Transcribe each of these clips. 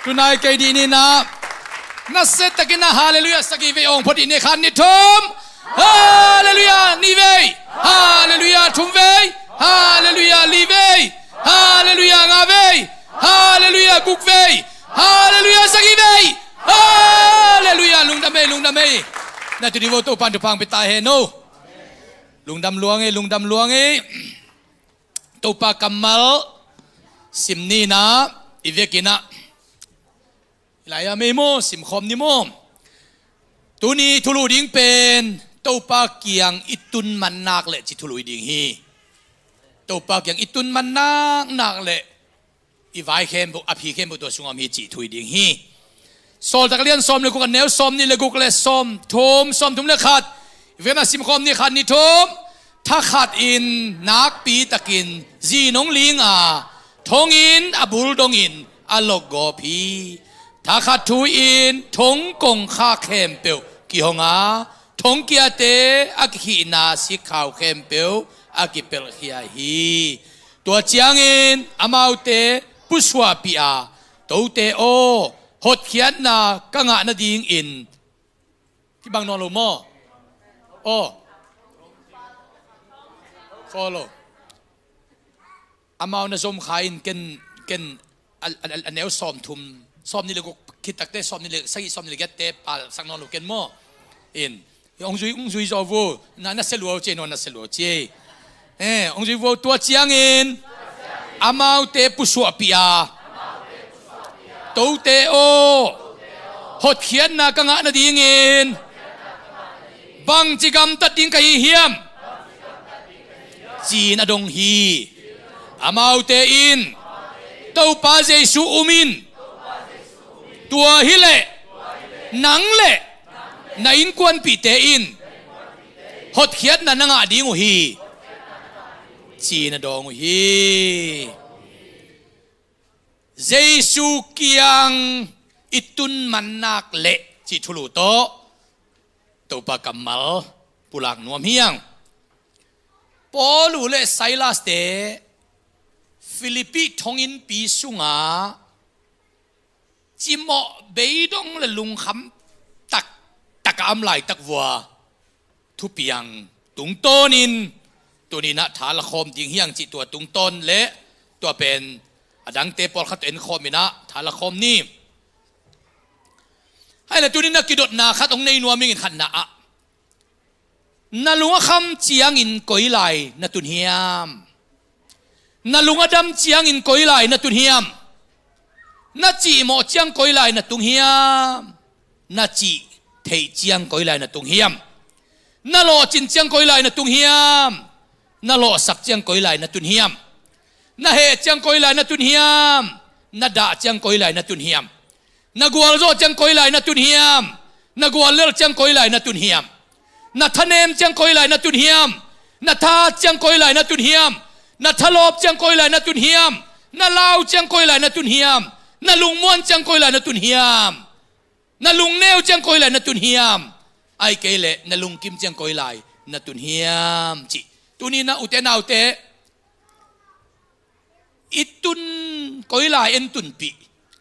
tunai ke di ni na na set takina hallelujah sagi ve ong photi ne khan ni thum hallelujah ni ve hallelujah thum ve hallelujah li ve hallelujah nga ve hallelujah guk ve hallelujah sagi ve hallelujah lung dam me na tu di vo to pan tu pang pe ta he no lung dam luang e to pa kamal simni na ivekina ilaya me mo sim khom ni mo tu ni thulu ding pen to pa kiang itun man nak le chi thulu ding hi to pa kiang itun man nak le i vai khem bu aphi khem bu to sungam hi chi thui ding hi sol taklian som le ku kan neu som ni le guk le som thum le khat vena sim khom ni khat ni thum tha khat in nak pi takin ji nong ling a thong in abul dong in alok go phi tha khat thu in thong kong kha khem peu ki honga thong kia te akhi na si khaw khem peu akipel khia hi tua chiang in amau te puswa pi a to te o hot khian na kanga na ding in ki bang non lo mo o follow amau na zom khain ken an neu som thum som ni le ko khit tak te som ni le sai som ni le get te pal sang non lo ken mo in ong zui zo vo na se luo che no na se luo che ong zui vo tua chiang in amau te puswa pia to te o hot khian na kanga na ding in bang chigam ta ding kai hiam chin adong hi amau te in to pa jesu umin tua hi le nang le na in kwan pi te in hot khiat na nga ding hi chin adong hi jesu kiang itun manak le chi thulu to pa kamal pulang nuam hiang Paulu le Silas te Philippi thongin pi sunga chimo beidong le lung kham tak am lai tak wa thu piang tung tonin tunina thala khom ding hiang chi tua tung ton le tua pen adang te pol khat en khomina thala khom ni hai la tunina kidot na khat ong nei nuaming in khan na a nalunga kham chiang in koilai na tun hiam nalunga dam chiang in koilai na tun hiam na chi mo chiang koilai na tung hiam na chi thei chiang koilai na tung hiam na lo chin chiang koilai na tung hiam na lo sak chiang koilai na tun hiam na he chiang koilai na tun hiam na da chiang koilai na tun hiam na gwal zo chiang koilai na tun hiam na gwal lel chiang koilai na tun hiam na thanem chiang koilai na tun hiam na tha chiang koilai na tun hiam na thalop chiang koilai na tun hiam na lau chiang koilai na tun hiam na lungmuan chiang koilai na tun hiam na lungneu chiang koilai na tun hiam ai kele na lungkim chiang koilai na tun hiam chi tunina uten autte itun koilai en tun pi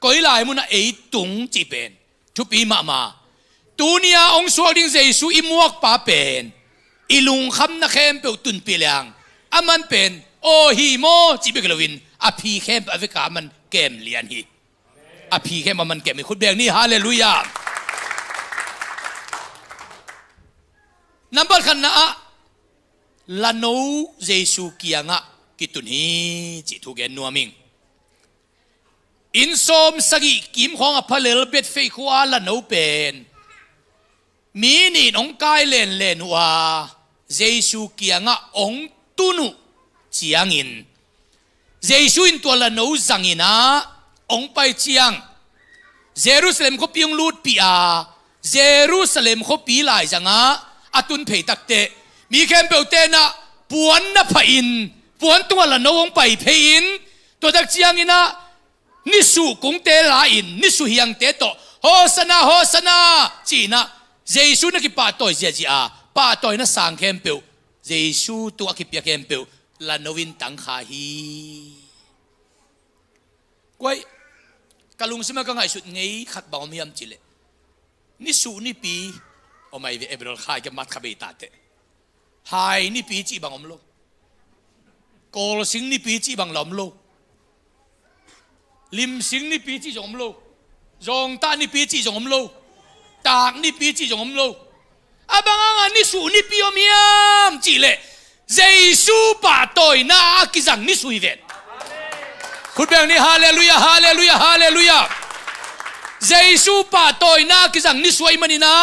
koilai muna ei tung chi pen thu pi ma tunia ong suading jesu imuak pa pen ilung kham na khem pe tun pi lang aman pen o hi mo chi beglowin aphi khem aveka man kem lian hi aphi khem man kem khut beng ni hallelujah number khan na lano jesu kianga kitun hi chi thu gen nuaming in som sagi kim khong aphalel bet fe khwa lano pen mi ni nong kai len wa jesu kianga ong tunu chiangin jesu in to la no zangina ong pai chiang jerusalem ko piung lut pia jerusalem ko pi lai zanga atun phei takte mi khem beute na puan na phain puan tunga la no ong pai phein to dak chiangina nisu kung te la in nisu hiang te to hosana china jesu na ki pa toy zia pa toy na sang khem peu jesu tu akipia khem peu la novin tang kha hi koi กะลุงสิมาก็ไงสุดไงขัดบ่าวมียมจิเลนี่สูนี่ปีโอ้ไม่เอเบรลขายกันมัดขบีตาเตหายนี่ปีจีบังอมโลโกลสิงนี่ปีจีบังลอมโลลิมสิงนี่ปีจีจงอมโลจงตานี่ปีจีจงอมโลตากนี่ปีจีจงอมโลอาบังอ่ะนี่สูนี่ปีอมยมจิเลเจสูปาโตยนากิจังนี่สุยเวนคุณเบงนี่ฮาเลลูยาฮาเลลูยาฮาเลลูยาเจสูปาโตยนากิจังนี่สวยมันนี่นะ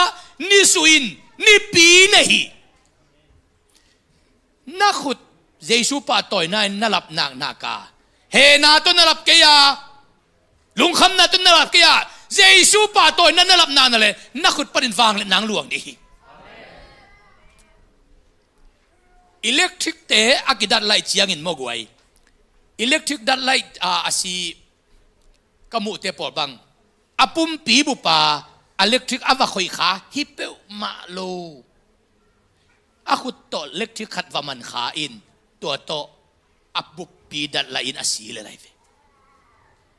นี่สุอินนี่ปีนี่นักขุดเจสูปาโตยนานั่นลับนางนากาเฮนาตัวนั่นลับเกียลุงคำนาตัวนั่นลับเกียเจสูปาโตยนั่นลับนางนั่นเลยนักขุดปรินฟางเลยนางหลวงนี่อิเล็กทริกเตะอากิดัดไลท์ยังอินโมกไวอิเล็กทริกดัดไลท์อาศีกมุเตปอบังอาปุ่มปีบุปาอิเล็กทริกอาวะคอยขาฮิเปลมาโลอาขุดโตอิเล็กทริกขัดว่ามันขาอินตัวโตอาบุปปีดัดไลท์อาศีเลยไรเว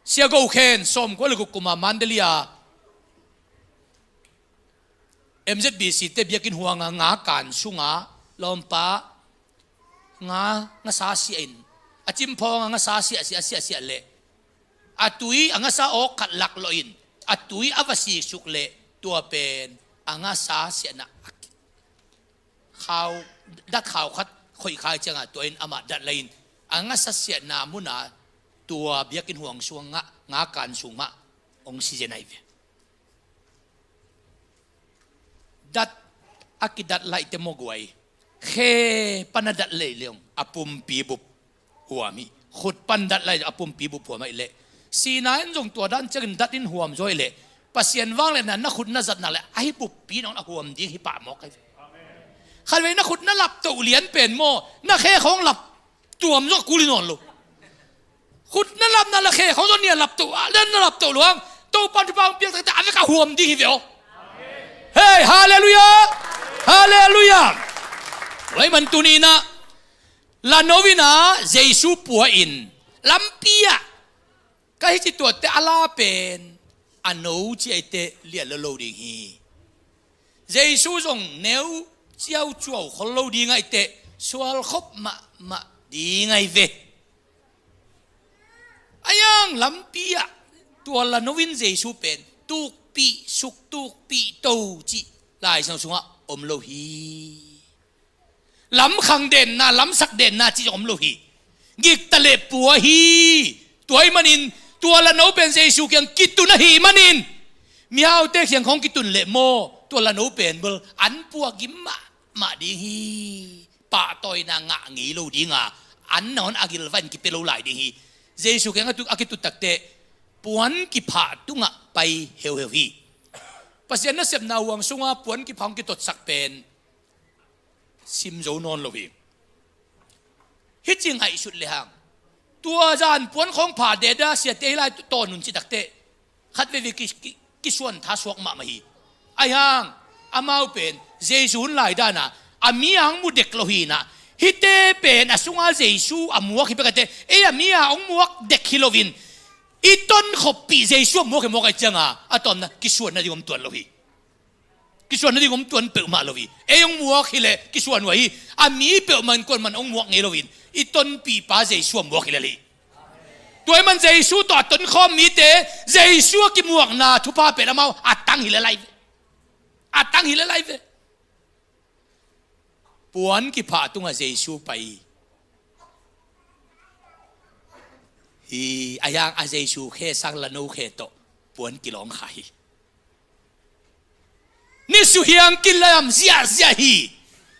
เสียกูเคนสมก็เลยกูกุมามันเดลียMZBC เตบียกินหัวงาการสุงาลอมปางาสาเสียนอาจิมพองาสาเสียเละอาตุยงาสาโอขัดหลักลอยนอาตุยอวสีสุกเละตัวเป็นงาสาเสียนะข่าวดัดข่าวขัดคอยขายจังตัวเองอามาดัดเลยงาสาเสียนามุนาตัวเบียกินห่วงช่วงงาการสุงะองค์สิเจนไอเวดัดอากิดัดไลเตโมกวยเคปันดัดเลยเรื่องอปุ่มปีบุบหัวมีขุดปันดัดเลยอปุ่มปีบุบหัวไม่เละสีนั้นจงตัวด้านจะกินดัดอินหัวมจ่อยเละปัสยันว่างเลยนะนักขุดน่าจัดนั่นแหละไอ้บุบปีน้องนักหัวมดีที่ป่ามอกไอ้ขันไว้นักขุดน่าหลับตัวเหรียญเป็นโมนักแค่ของหลับตัวมจกกุลินอนลูกขุดน่าหลับนั่นแหละแค่ของตัวเนี่ยหลับตัวนั่นหลับตัวหลวงตัวปันที่ปังเปียกแต่อันนี้ก็หัวมดีที่เดียวเฮ้ยฮาเลลูยาฮาเลลูยาไว้มันตุนีนะลาโนวินาเจสูปัวอินลัมปียก็ให้จิตตัวเตอลาเป็นอันโนจิไอเตเลียลโลดิฮีเจสูจงเนวเจ้าจั่วคนโลดีไงเตสวลคบมาดีไงเวอายังลัมปียตัวลาโนวินเจสูเป็นตุกปีสุกตุกปีโตจิลายสังสุงะอมโลฮีล้ำขังเด่นนะล้ำสักเด่นนะจิอมโลหิกิตะเลปัวฮีตัวไอ้มันินตัวละโนเป็นเจสูเกียงกิตุนะฮีมันินมีเอาเตะเขียงของกิตุนเลโมตัวละโนเป็นเบลอันปัวกิมมาดีฮีปะตอยนางะงีโลดีงาอันนอนอากิลวันกิเปโลไหลดีฮีเจสูเกียงตุอากิตุตักเตปวนกิผาตุงะไปเฮวฮีปัสยันนัสเซบนาวังสุงะปวนกิพังกิตดสักเป็นซิมโจนอนโลหิฮิจิงไอสุดเลยฮะตัวจานปวนของผ่าเดดาเสียเตยไลตอนุนจิตักเตขัดเววิกิส่วนท้าสวกมาไม่ฮีไอฮังอามาเป็นเจสูนไลด้านะอามีฮังมุเด็กโลหินะฮิเตเป็นอสุงาเจสูอามัวคิดไปกันเตอามีฮังมัวเด็กฮิโลวินอีต้นขบปีเจสูมัวเขามัวกันจังอ่ะตอนนั้นกิส่วนนั่นที่ผมตัวโลหิกิส่วนนั่นที่ผมตัวเปิดมาโลวิองมัวคิเลกิส่วนไว้อามีเปิดมันคนมันองมัวเงโลวินอีต้นปีป้าเจสูมัวคิเลลีตัวมันเจสูต่อต้นข้อมีเตเจสูกิมัวนาทุพาเป็นละมาอัดตั้งหิเลไลฟ์อัดตั้งหิเลไลฟ์ปวนกิพาตุงเจสูไปฮีอายังอาเจสูแค่สังละโนแค่โตปวนกิลองไข่นี่สุเฮียงกิลามเสียฮี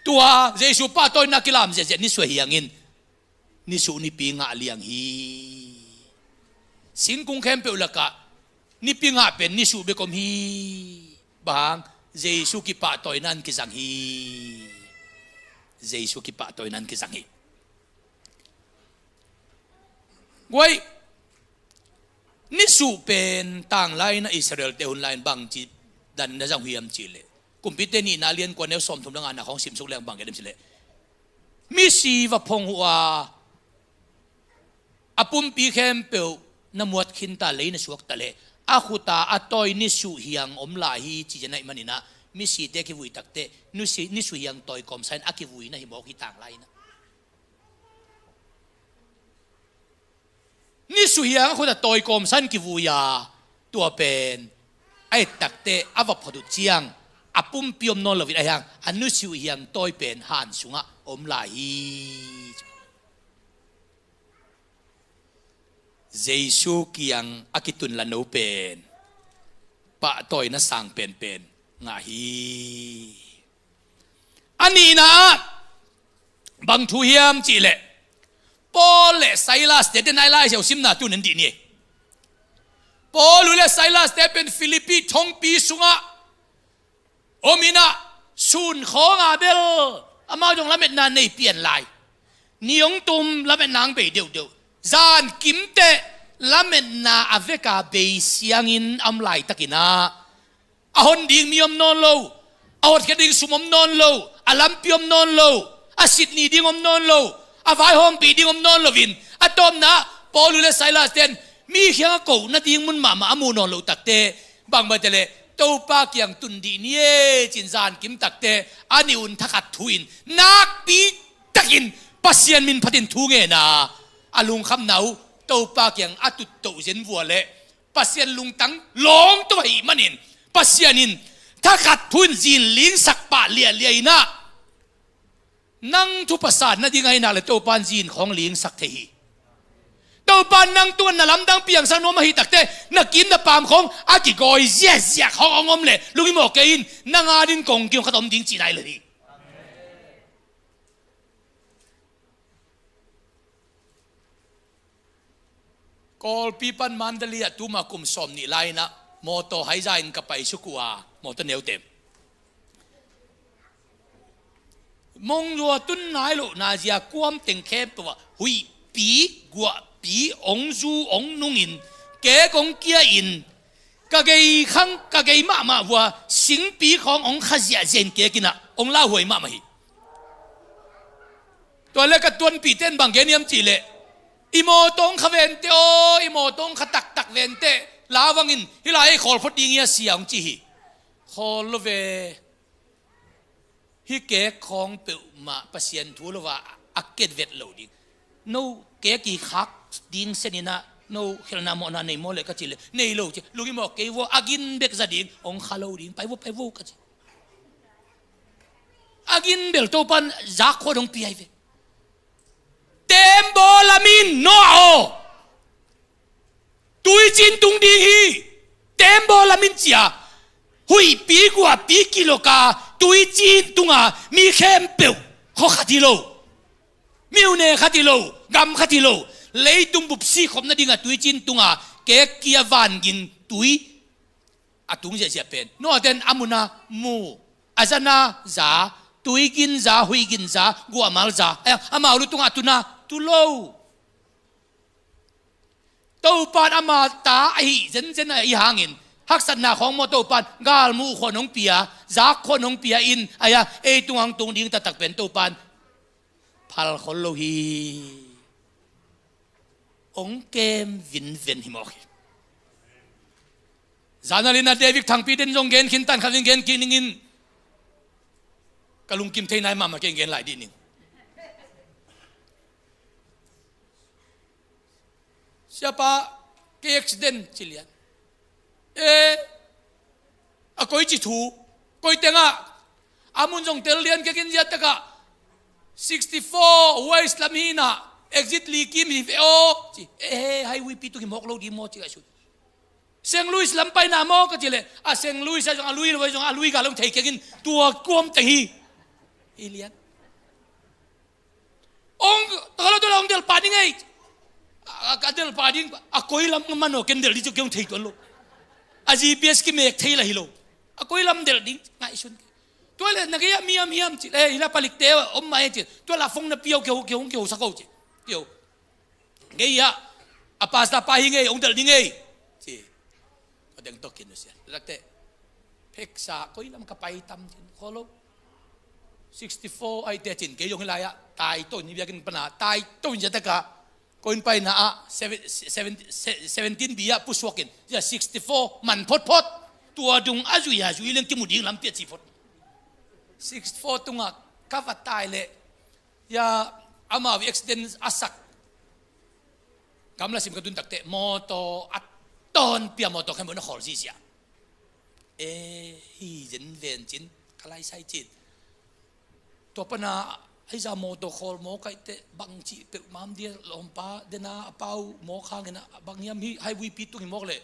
ตัวเจสูป้าตัวนักกิลามเสียนี่สุเฮียงินนี่สุนี่ปีงะเลียงฮีสิงกุงเข้มเปล่ากะนี่ปีงะเป็นนี่สุเบกอมฮีบางเจสูกิป้าตัวนั้นกิสังฮีเจสูกิป้าตัวนั้นกิสังฮีไว้นี่สุเป็นต่างไลน์นะอิสราเอลเตอุนไลน์บางจีดันนะจังฮิยมจีเลกุมพิเตนี่นาเลียนกว่าเนวสมทุมดังงานนะของสิมสุกแรงบางแกเดมจีเลมิสีวะพงหัวอปุ่มปีเข้มเปลนมวดขินตาเลยนะสวกตะเล อาขุตาอัตอยนิสุเฮียงอมลาฮีจีจะไหนมันนี่นะมิสิเตกิวุยตักเตนิสุเฮียงตอยกอมไซน์อากิวุยนะฮิบอกฮิต่างไรนะนิสุเฮียงขุตาตอยกอมไซน์กิวุยาตัวเป็นไอตักเตอวับพดุเจียงอาปุ่มพิมนนลวิดไอยังอันนิสุเฮียงตอยเป็นหันสุงะอมลาฮีเจสุกียังอากิตุนละโนเป็นปะตอยนะสั่งเป็นงาฮีอันนี้นะบางทุเฮียมจีเล่ปอลเลไซลัสเดนไนไลเซลซิมนาตุนันดีนี่ปอลเลไซลัสเดเป็นฟิลิปปีทงปีสุงะโอมินะซุนของอาเบลอามาจงละเม็ดนานในเปลี่ยนลายนิยงตุมละเม็ดนางไปเดียวจานกิมเตละเม็ดนาอเวกาเบยเสียงอินอัมไลตะกินาอาหอนดิ่งมีอมนอนโลอาหดกระดิ่งสุมอมนอนโลอาลัมพิอมนอนโลอาสิดนีดิ่งอมนอนโลอาไฟห้องปีดิ่งอมนอนโลวินอาตอมนะปอลูเลไซลาสเตนมีเขียงกูนาดิ่งมุนมาอามูนอนโลตักเตบางบัดเลตัวปากยังตุนดีนี่จินจานกิมตักเตอันนี้อุนทักทุอินนักปีตักินปัสยันมินพัดินทุเงนะอาลุงคำนาวตัวปากยังอัตุโตเจนวัวเล่ปัสยันลุงตั้งลงตัวอีมันนินปัสยานินถ้าขัดทุนจีนลิงสักปะเลียนะนั่งทุปสานนั่นยังไงนะเลยตัวปานจีนของลิงสักเทหีตัวปานนั่งตัวนั่งลำดังเปียงสันโนมาหิตักเตนักกินนักปามของอากิกอยเสียขององมเลยลุงอิโมเกินนั่งอาดินกงกิวขดมดิ้งจีนายเลยกอลปีปันมันเดลียตุมาคุมสมนี่ไลนะมอโตหายใจกับไปสุกัวมอโตเนียวเต็มมงรัวตุนนายโลนาเซียความเต็งแคบตัวหุยปีกัวปีองซูองนุงินแกกงเกียอินกะเกยขังกะเกยมาวัวสิงปีขององขเสียเจนเกกินะองลาหวยมาหิตัวเล็กกับตัวปีเต้นบางเกนียมจีเลอิโมตงขเวนเตโออิโมตงขตักเวนเตลาวังอินฮิลาไอขอลพอดีเงี้ยเสียงจีขอลเวฮิเกะของเปิลมาปัสยันทูลว่าอักเกตเวทโลดิโนเกะกี่ขักดิ้งเซนินะโนเฮลนามอนาในโมเลกจิเลในโลจิลูกิโมเกะว่าอากินเบกซาดิ้งองคาโลดิ้งไปวัวกจิอากินเบลโตปันจักโคดงปีไอเวเต็มบอลามินโนโอตุยจินตุงดีฮีเต็มบอลามินจียหุยปีกว่าปีกิโลกาตุยจินตุงามีเข้มเปียวเขาขัดโลมิวเน่ขัดโลกำขัดโลเลยตุงบุบซีขมนาดิงาตุยจินตุงาเกกียวันกินตุยอะตุงเสียเป็นโนเดนอามุนามูอาจานาซาตุยกินซาหุยกินซากัวมาลซาอามาลุตุงาตุนาตุโลตัวปานอามาตาไอเจนไอหางินฮักษณะของมอตัวปานกาลมูคนองเปียจากคนองเปียอินอายะเอตุงังตุงดิ้งตักเป็นตัวปานพัลคนโลฮีองเกมวินหิมอกจานาลินาเดวิกทางปีเดนจงเกนขินตันขันเกนกินงินกะลุงกิมเทนายมาเกนหลายดีนึงsiapa ke accident cilian akoi chi thu koi tenga amun jong tel lian ke kin ya taka 64 west lamina exit li kim hi o chi highway pi tu ki mok lo di mo chi ga su St. Louis lampai na mo ka chile a St. Louis sa jong a lui ga long thei ke kin tua kom te hi ilian ong talo to long del pa ni ngai kadel pading akoi lam mano kendel di jong thei ton lo a GPS ki mek thei la hi lo akoi lam del ding ngai sun to le na ga miam chi le ila palik te om mai chi to la phong na piao ke sa ko chi piao ge ya apa sa pa hi ngai ong del ding ngai chi adeng tokin no sia lakte pheksa koi lam ka pai tam chin kholo 64 ai te chin ke yong la ya tai to ni bia kin pana tai to ni ta ka ko in pai na 17 bia puswakin ya 64 man pot tua dung azuya zuileng timuding lam pia chipot 64 tunga kavatai le ya ama vi accident asak kamla sim kadun takte moto aton pia moto kemo na khol sia hi jen ven chin kalai sai chin to pana ai za moto khol mo kai te bang chi pe mam dia lompa dena apau mo khang na bang yam hi hai wi pi tu hi mok le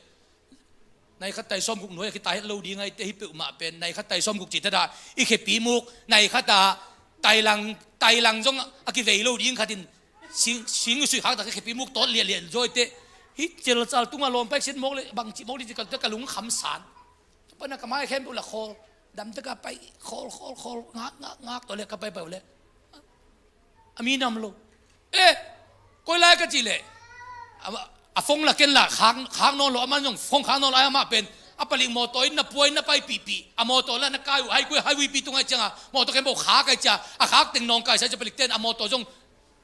nai khat tai som guk noi ki tai lo di ngai te hi pe ma pen nai khat tai som guk chi ta da i khe pi muk nai khata tai lang jong a ki vei lo ding khatin sing sui hak da khe pi muk tot lia joi te hi chel chal tunga lom pa sin mok le bang chi mok di ka ta kalung kham san pana ka mai khem bu la khol dam ta ka pai khol ngak to le ka pai le ami nam lo koi lai ka chi le a phong la ken la khang non lo aman jong phong khang non la ma pen apaling mo toin na puai na pai pi a mo to la na kai hai koi hai wi pi tunga changa mo to ken bo kha kai cha a khak teng nong kai sa cha palik ten a mo to jong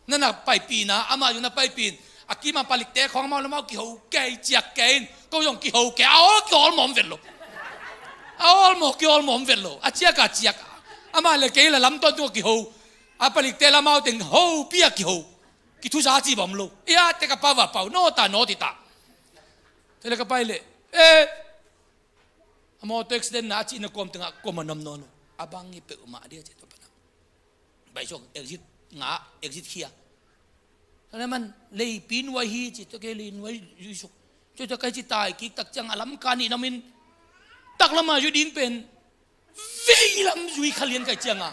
na pai pi na ama yung na pai pin a ki ma palik te khong ma lo ma ki ho kai chiak kain ko yong ki ho ke a ki ol mom vel lo all mo ki ol mom vel lo a chiak ama le ke la lam ton tu ki ho a palik te la mau teng ho pia ki ho ki thu sa chi bom lo ya te ka pa wa pau no ti ta te le ka pai le amo to accident na chi na kom tenga kom nam no lo abang ni pe ma dia che to pa bai so exit khia na man le pin wa hi chi to ke lin wa yu su cho cho kai chi tai ki tak chang alam ka ni namin tak lama yu ding pen vei lam zui khalien kai changa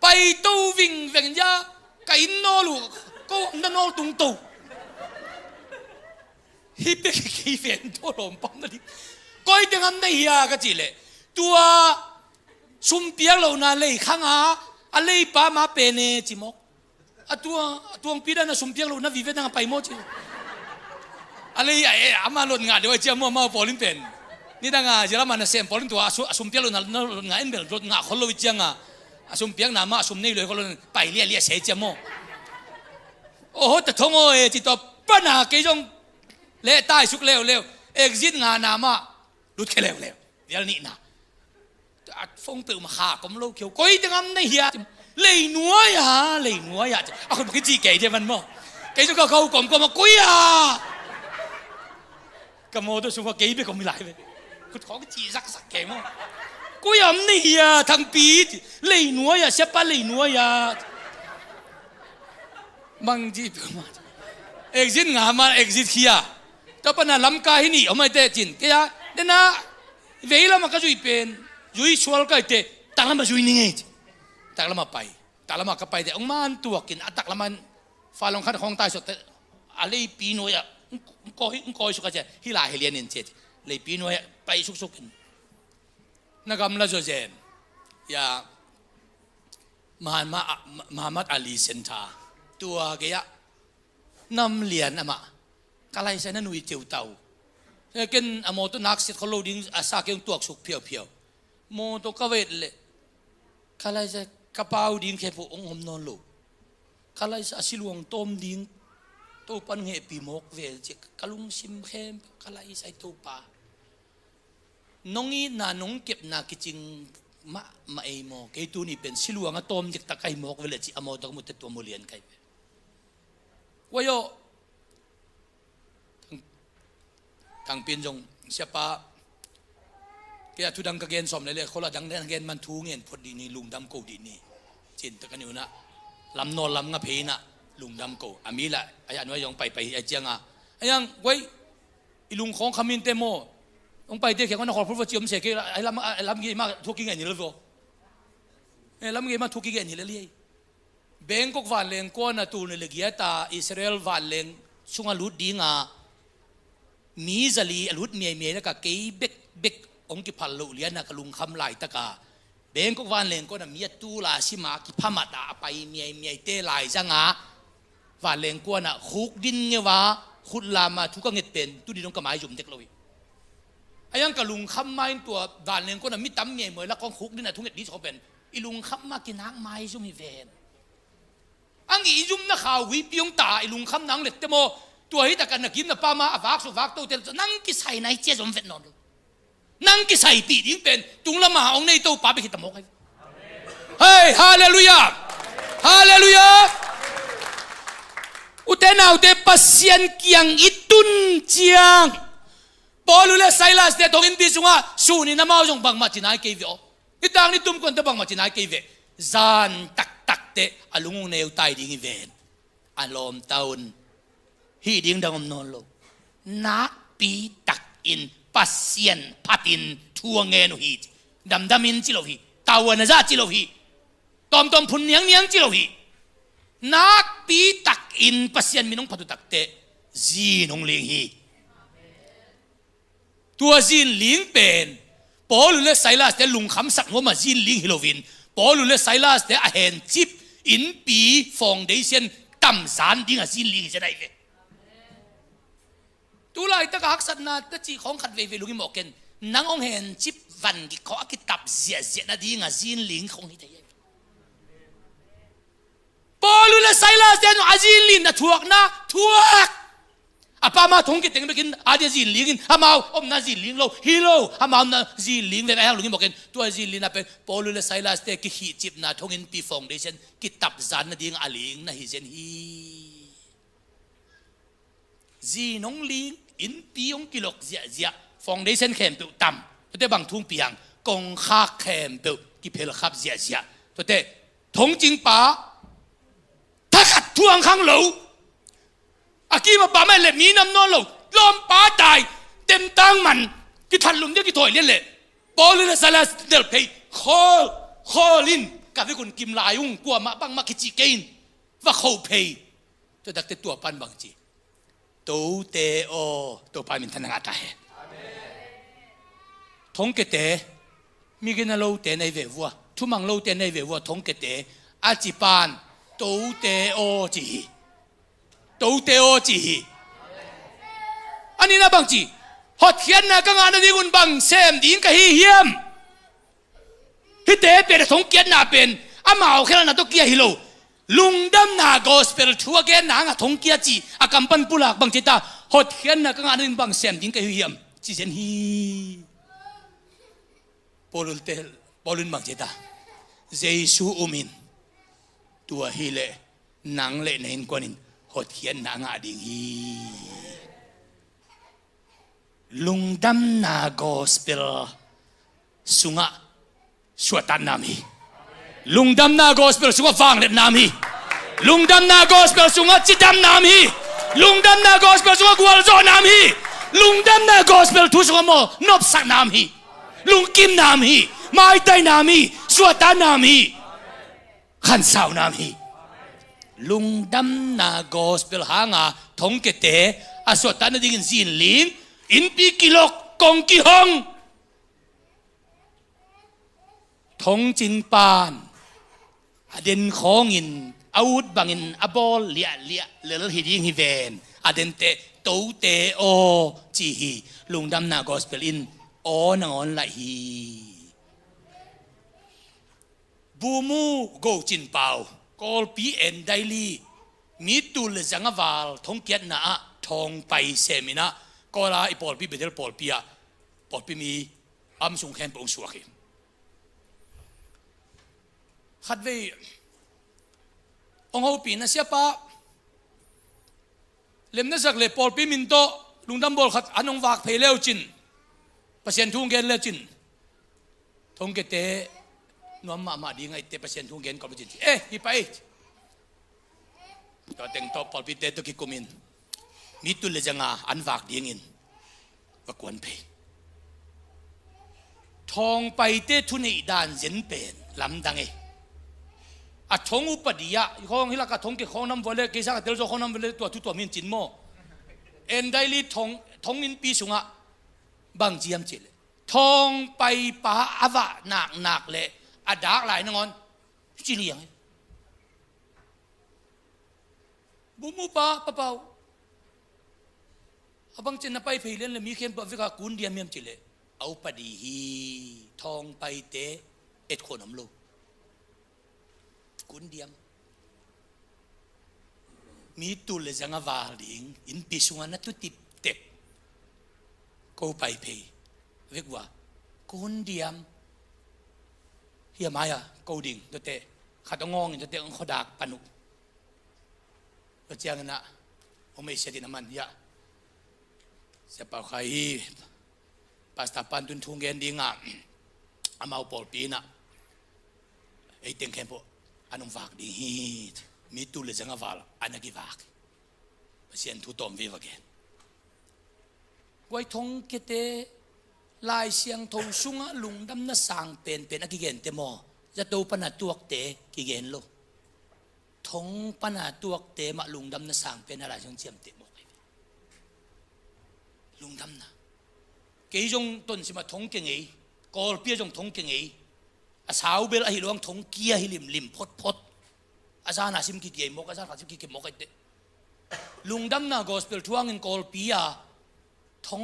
pai to ving veng ya kai no lu ko na no tung to hi pe ki ven to lom pam na di koi teng am nei ya ka chi le tua sum piang lo na le khanga a le pa ma pe ne chi mok a tuang pi da na sum piang lo na vi ve na pai mo chi a le ama lo nga de wa chi mo ma polin pen ni da nga jela ma na sem polin tua sum piang lo na nga en bel nga khol lo chi nga asum piang na ma asum nei lo ko lo pai lia se chi mo o ta thong o chi to pa na ke jong le tai suk leo exit nga na ma lut ke leo dial ni na at phong tự mà khả cũng lâu kiểu coi tiếng âm này hiya lei nuôi à à không cái gì kể cho mình mo cái chúng câu cũng có mà coi à cái mô tôi xung quanh kể biết không bị lại vậy cứ có cái gì rắc rắc kể mo coi âm này hiya thằng pi lei nuôi à sếp ba lei nuôi à mang gì mà exit ngà mà exit kia tao bây giờ làm cái này ông ấy để chín cái à nên là vậy là mà cái gì pen yui sual kai te tak lama yui ninge tak lama pai tak lama ka pai de ong man tuakin atak laman falong khan khong tai so te alei pino ya ko su ka che hila helian in che le pino ya pai suk kin nagam la jo jen ya Muhammad Ali Center tua ke ya nam lian ama kalai sa na nui cheu tau ken amo to nak sit loading asa ke tuak suk phiao mo to ka wet le khalai sa kapau ding khe pu ong om non lo khalai sa siluang tom ding to pan nge pi mok vel che kalung sim khem khalai sai to pa nongi na nong kep na kiching ma e mo ke tu ni pen siluang atom jek ta kai mok vel chi amo to mu te to mo lian kai wayo tang pin jong siapa kaya tudang kagen som lele khola dang den gen man thu ngen phod di ni lungdam ko di ni chin ta kanu na lam no lam nga phe na lungdam ko amila aya no yong pai ai chianga ayang wei ilung khong khamin te mo ong pai te ke ko na khol phod chiom se ke ai lam gi ma thu ki ngen ni lo lam gi ma thu ki ngen ni le li Bangkok van leng ko na tu ni le gia ta Israel van leng sunga lut di nga mi zali alut mi ka ke bek ông ki phal lo lian na kalung kham lai ta ka Bangkok van leng ko na mi tu la si ma ki phama da pai mi te lai janga van leng ko na khuk din nge wa khut la ma thu ka nget pen tu di dong ka mai jum tek loi ayang kalung kham mai tua van leng ko na mi tam mi moi la kong khuk din na thu nget di so pen ilung kham ma ki nang mai jum hi ven อังอีจุ่มนักข่าววิปยงตาลุงคำนังเล็ดเตโมตัวฮิตกันนักกินนักป้ามาฝากสุฝากตัวเตลนั่งกิใส่ในเจ้าสมเด็จนอนนั่งกิใส่ปีดิ้งเป็นตุงละมาองในตัวป้าไปคิดตะโมกเฮ้ยฮาเลลูยาฮาเลลูยาอุเทนเอาเตปัสยันกียงอิตุนเจียงปอลุเลไซลัสเตตองอินบิสุงะสูนินามาจงบังมาจินายเกวิโออิตางนี่ตุ้มคนเตบังมาจินายเกวิจานตักตักเตอลุงเนวไตดิ้งอีเวนอารมณ์ตาวนฮีดิ้งดังอมนนโลนักปีตักอินปัสยันพัดินทัวเงินฮีดำดำอินจิโลฮีตาวันจะจิโลฮีตอมตอมพุนเนียงเนียงจิโลฮีนักปีตักอินปัสยันมินงพัดุตักเตจีนงเลียงฮีตัวจีนลิงเป็นปอลุเลไซลัสเตลุงคำสักหัวมาจีนลิงฮิโลวินปอลุเลไซลัสเตอาเห็นจิบอินปีฟองเดชันตั้มสารดิ้งจีนลิงจะได้เวตัวไรตะกักสัตนาตะจีของขัดเวลุกิมอกเกนนังองเห็นจิบวันกิขอกิตับเสียเสียนาดิ้งจีนลิงของฮิตเยปอลุเลไซลัสเตนอาจีนลิงนะทวกนะทวกอาป้ามาทงกิเต็งไปกินอาเดียจีนลิงอามาอมนาจีนลิงโลฮีโร่อามาอมนาจีนลิงเวลาลุงบอกกันตัวจีนลิงน่ะเป็นปอลุเลไซลัสเตกิฮิจิบนาทงอินปีฟองเดชันกิตับจานนาดิ้งอาลิงนะฮิเซนฮีจีนงลิงอินปีองกิโลกเสียเสียฟองเดชันแคมเปิลต่ำตัวเตบังทุ่งเปียงกงคาแคมเปิลกิเพลขับเสียเสียตัวเตทงจิงป้าถ้าขัดทวงข้างหลูอากีมาป่าแม่เล็บมีน้ำนอนหลูล้อมป้าตายเต็มตั้งมันกิทันลุมเดียวกิถอยเล่นเลยปอลินซาลาสเดลเพย์คอลินกับที่คนกิมลายอุ้งกลัวมาบังมาคิจิเกนว่าเขาเพย์ตัวดักเตตัวปันบางจีตัวเตโอตัวปามินทันงาตาเฮทงเกเตมีกินโลเตในเววัวทุมังโลเตในเววัวทงเกเตอาจิปานตัวเตโอจีตัวเตโอจีอันนี้นะบางจีหดเขียนนะก็งานนั้นที่คุณบังเซมดิ้งกับฮีเฮียมฮิเตเป็นทงเกียนนาเป็นอามาเอาแค่นั้นตัวเกียฮิโลลุงดำนากอสเปลทัวเกนนางทงเกียจีอากัมปันปุลักบางจีตาหดเขียนนะก็งานนั้นบังเซมดิ้งกับฮีเฮียมจีเซนฮีปอลุเตลปอลุนบางจีตาเจสูอุมินตัวฮีเลนังเลนเห็นกว่านินหดเขียนนางาดิ้งฮีลุงดำนากอสเปลสุงะสวดตันนามีลุงดำนากอสเปลสุงะฟังเล็บนามีลุงดำนากอสเปลสุงะจิตดำนามีลุงดำนากอสเปลสุงะกวาลโจนามีลุงดำนากอสเปลทุสุงะโมนบสักนามีลุงกิมนามีไม่ไตนามีสวดตันนามีขันสาวนามีลุงดำนากอสเปลหางาทงเกเตอสวดตันนาดิ้งจีนลิงอินปีกิโลกงกิฮงทงจินปานอเดนของอินอาวุธบังอินอบอลเลียเลฮิดิ้งฮิเวนอเดนเตโตเตโอจีฮีลุงดำนากอสเปลินโอนอนไหลฮีบูมูโกจินเปากอลปีเอ็นไดลีมีตุลจังวาลทงเกียรนาทองไปเซมินะก็ลาอีปอลปีเบเดลปอลปีอะปอลปีมีอัมสุงแคนปองสวกิขัดเวองเอาปีน่ะเสียปะเล่มนั่นสักเลยปอลปีมินโตลุงดำบอลขัดอันองวากเพลเลวจินเปอร์เซ็นต์ทุ่งเกนเลวจินทงเกเตนวมมาดีไงเตเปอร์เซ็นต์ทุ่งเกนก็ไม่จินฮิไปตัวเต็งโตปอลปีเตตุกิกุมินมีตุลจังอันวากดีงินว่ากวนเพทองไปเตทุนในด่านเย็นเป็นลำดังอะทงอุปดิยะของฮิลักทงเกของน้ำวันเลกิสักเดลโจของน้ำวันเลตัวทุตัวมินจินโมเอ็นได้ลีทงอินปีสุงะบางจียมจิเลทองไปป่าอวะหนักเลยอะดากหลายนงอนจิเลียงบุมูป่าเปล่าบางเจนไปเพลินเลยมีเขียนบอกว่ากุนเดียมเมียมจิเลเอาปดีฮีทองไปเตเอ็ดคนน้ำลูกุนเดียม มีตุลจังวาลิงอินปิสุงานัตุติเต็บกูไปเพย์เรียกว่าคนเดียมเฮียมายะกูดิ่งตัวเตะขัดงงตัวเตะองขดากปนุตัวเจ้ากันนะผมไม่เสียดินมันยะเสียเปล่าใครปัสตาปันตุนทุ่งเงินดีงามอามาปอลปีน่ะไอ้เต็งแคมป์อันนั้นฝากดีมีตุลจังวาลอันนั้นกี่ฝากเสียนทุตอมวิวกันไว้ทงเกเตลายเสียงทงสุงะลุงดำน่ะสั่งเป็นอกิเกนเตมอจะตูปนาตัวเตกิเกนโลทงปนาตัวเตมาลุงดำน่ะสั่งเป็นอะไรช่างเจียมเตมอกลุงดำน่ะกี่จงต้นสิมาทงเก่งกอลเปียจงทงเก่งอาสาวเบลอหิลวงทงเกียหิลิมพดอาจารย์อาซิมกิเกมกอาจารย์อาซิมกิเกมกไอเตลุงดำน่ะกอสเปลทวงเงินกอลเปียทง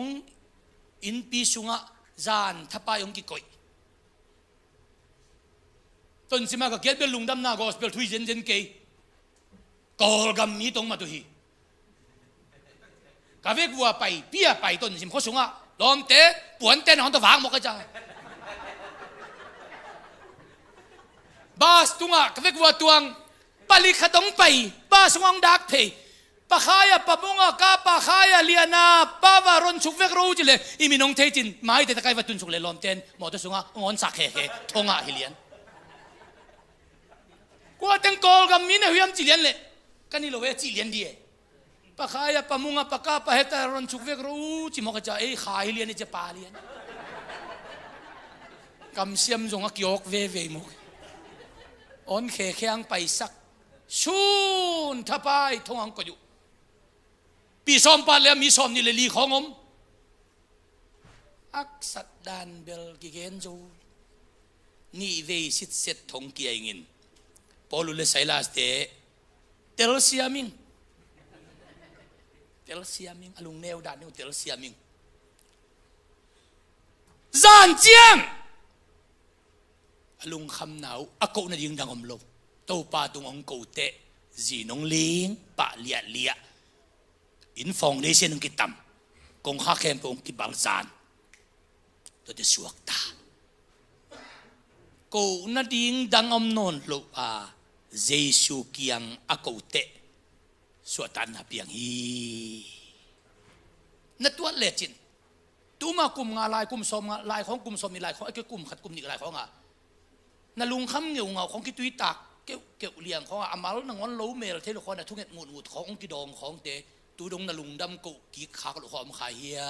อินปีสุงะจานทับไปองกิกอยต้นสิมาก็เกิดเป็นลุงดำนากอสเปลทุยเจนเกยกอลกัมมีตรงมาตุฮีกาเวกวัวไปเปียไปต้นสิมข้อสุงะลอมเตะปวนเตะนอนตะวางหมกกระจายบาสตุงะกาเวกวัวตวงปาลิขดงไปบาสงองดักเพย์ปะขายปะมุงกาปะขายเลียนาปะวารอนสุกเวกรู้จิเลอีมินงเทจินไม่แต่ตะไควัตุนสุกเลลอมเจนหมอตะสุงะงอนสักเฮทงะฮิเลียนกูว่าตั้งกอลกับมินเฮียมจิเลียนเลยกันนี่เราเวจิเลียนดีปะขายปะมุงปะกาปะเฮตารอนสุกเวกรู้จิมอกจะขายฮิเลียนนี่จะปาเลียนกำเสียมจงกิอกเวมุกอ่อนเขียงไปสักชูนทับไปทงอังก็อยู่ปีซ้อมปาแล้วมีซ้อมนี่เลยลีของผมอักษัตริย์ดันเบลกิเกนจูนี่เวสิตเซตทงเกียงินพอลุเลไซลาสเตเตลเซียมิงอลุงเนวดานนี่เตลเซียมิงจานเจียงอลุงคำหนาวอากน่ะยิงดังอมโลตัวปาตุงองกูเตะจีนงลิงปะเลียอินฟองเดเซนกิตัมกงข้าแคมปงกิบัลซานตัวเดสวกตากูน่ะดิงดังอมนนโลอาเจสุกียงอากูเตะสวตันหับยังฮีนัดตัวเลจินตัวมากุมงาลายกุมสมงาลายของกุมสมมีลายของไอ้กุมขัดกุมนี่ลายของอ่ะนั่นลุงคำเงาของกิตุยตากเกี่ยวเลี้ยงของอามาลนังวันรู้เมลเทลุคอนทุกเงงุดของกิดองของเตตูดงนลุงดำกุกีขากลุคอมขายเฮีย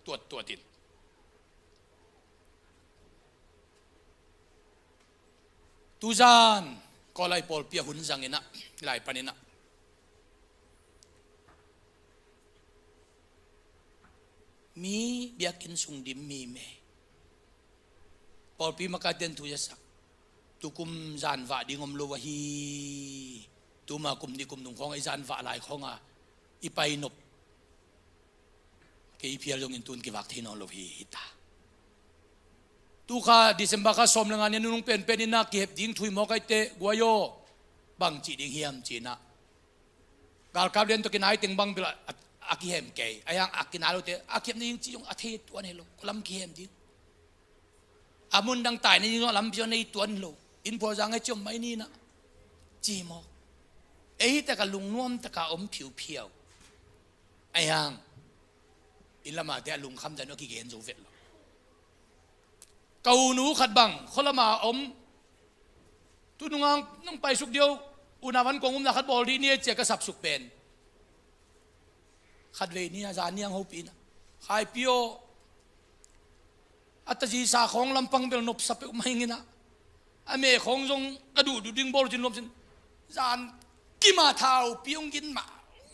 ตัวติดตูจานก็ไล่ปอลเปียหุ่นจังเงินะไล่ปนินะมีเบียกินสุงดิมมีเมปอลปีมากาเดนทุยสักตุกุมจานวะดิงอมโลวะฮีตุมากุมดิกุมนุงของไอจานวะลายของอ่ะอีไปนบเกี่ยเพียรยงอินตุนกิวักที่นอนโลฮีฮิตาตุข้าดิเซมบาข้าสมลงานยันนุ่งเป็นนินาเก็บดิ้งทุยมอกไอเตะกัวโยบังจีดิ้งเฮียมจีนะกาลกับเรียนตัวกินไอติงบังเบลอากิเฮมเกย์ไอยังอากินาโลเตะอากิมนี่ยิงจียงอาเทตัวนี่โลกลัมกิเฮมดิ้งอามุนดังตายนี่ยิงลัมพิจารณาตัวนี่โลอินพอจังไอจมไม่นี่นะจีมอกไอแต่กับลุงนุ่มแต่กับอมผิวไอยังอินละมาแต่ลุงคำแต่นกิเกนโจเวตเกาหนูขัดบังคนละมาอมตุนงางนั่งไปสุกเดียวอุณาวันกงนะขัดบอลดีเนี่ยเจ้าก็สับสุกเป็นขัดเวนี่อาจารย์ยังหูปีนะขายพิโออัตจีสาของลำพังเบลนบสับไม่เงี้ยนะอเมของจงกระดูดูดึงบอลจินลมจินอาจารย์กิมาเท้าพิองกินมา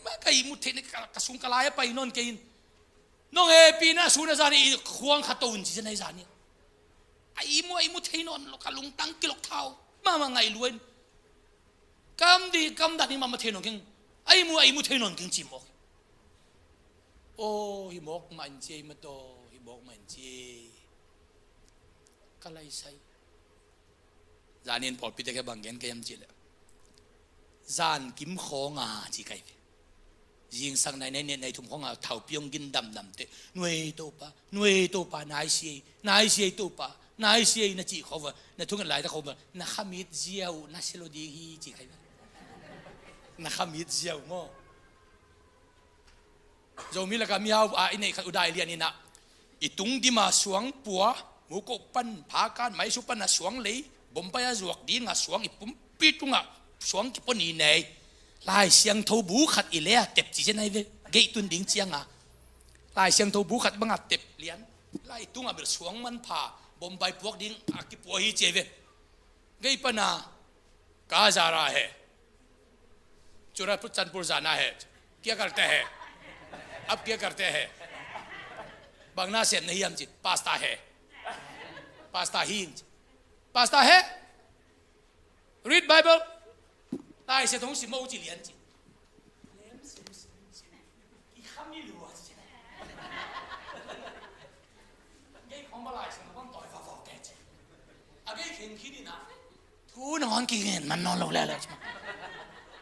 ไม่ไก่มุดเทนกระสุนกระลายไปนอนกินน้องเอปีน่าสูนอาจารย์อีควงขัดตูนจีจะในอาจารย์เนี่ยไอ้มุเทนอนลูกลุงตั้งกิโลเท้ามาไงล้วนกำดีกำดัดนี่มาเทนอนกิงไอ้มุเทนอนกิงจิมอกโอ้หิมอกมันเจมาโตหิมอกมันเจก็เลยใส่จานินพอพิจารณาบางแกนก็ยังเจเลย จานกิมของจีไก่ยิงสังในทุ่มของเท่าเปียงกินดำเตะหน่วยตัวปานายเสียตัวปานายเสียน่ะจีเขาว่าน่ะทุกคนหลายแต่เขาว่าน่ะขมิดเจียวน่ะเชลดีฮีจีไก่น่ะขมิดเจียวง้อจะมีละกันมีเอาอินเอกอุดายเรียนนี่นะอีตุงดิมาสวงปัวมูกปันพาการไม่สุปันน่ะสวงเลยบ่มไปจวกดีงะสวงอีปุ่มปีตุงอ่ะสวงกี่ปนีเนยลายเสียงทูบูขัดอีเล่เต็บจีเจนไอเวเกยตุนดิ้งเจียงอ่ะลายเสียงทูบูขัดบังอัดเต็บเลียนลายตุงอ่ะเป็นสวงมันพาบ่มไปพวกดิ้งอากิปัวฮีเจเวเกยปนากาจาราहै चुरा चंदपुर जाना है क्या करते हैं अब क्या करते हैं बंगना से नहीं हम जी पास्ता है read Bible ได้เสียทงสิโมจีเลียนจีอีข้ามีหลัวจีเกี่ยของบลายสิ่งของต่อยฟ้าแก่จีอะไรเข่งขี้ดินะทูนงอนกินเงินมันนอนลงแล้วใช่ไหม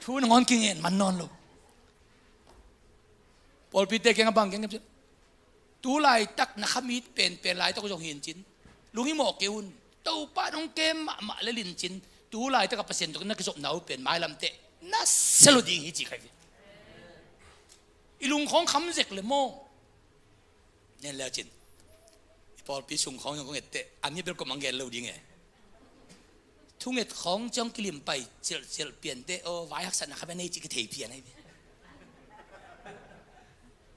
ทูนงอนกินเงินมันนอนลงพอพิเตเก่งบังเก่งกับตูไลตักนักมีดเป็นลายต้องจงเห็นจินลุงฮิโมเกอุนตูป้าน้องเกมมาเลลินจินตูไลตักกับเปอร์เซ็นต์ตรงนั้นก็จบหนาวเป็นไม้ลำเตะน่าเสลดิงฮิจิใครอีลุงของคำเจ็กเลยโม่เนี่ยแล้วจินพอพิชุงของยังคงเตะอันนี้เป็นกำลังเกลเราดีไงทุ่งเอ็ดของจ้องกลิ่มไปเจลเปลี่ยนเตะโอ้วายฮักษณะเขาเป็นในจิกเทียเพียนไอ้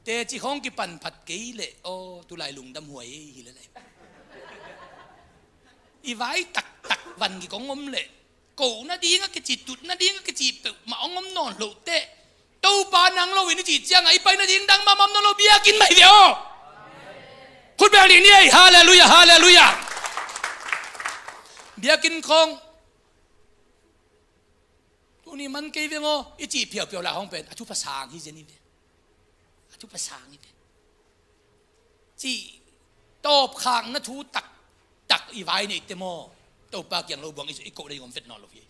เตะจีของกิปันผัดกี้เลยโอ้ตุลายลุงดำหวยฮิเลยอีไว้ตักวันกี่ของงมเลยกูน่าดีงั้นกระจีตุดน่าดีงั้นกระจีตุมาเอางมนอนโลเตะตู้ปานังเราวินิจีเจียงไอไปน่าดีดังมามนอนเราเบียกินไม่เดียวคุณแบบนี้ฮาเลลูยาเบียกินของตัวนี้มันเกี่ยวกับอีจีเพียวละห้องเป็นทุกภาษาที่เจนี่ทุกภาษานี่จีตบขางนะทูตักอีไว้เนี่ยเตโมตบปากอย่างเราบวงอีกคนได้ยอมเฟตนอนเราพี่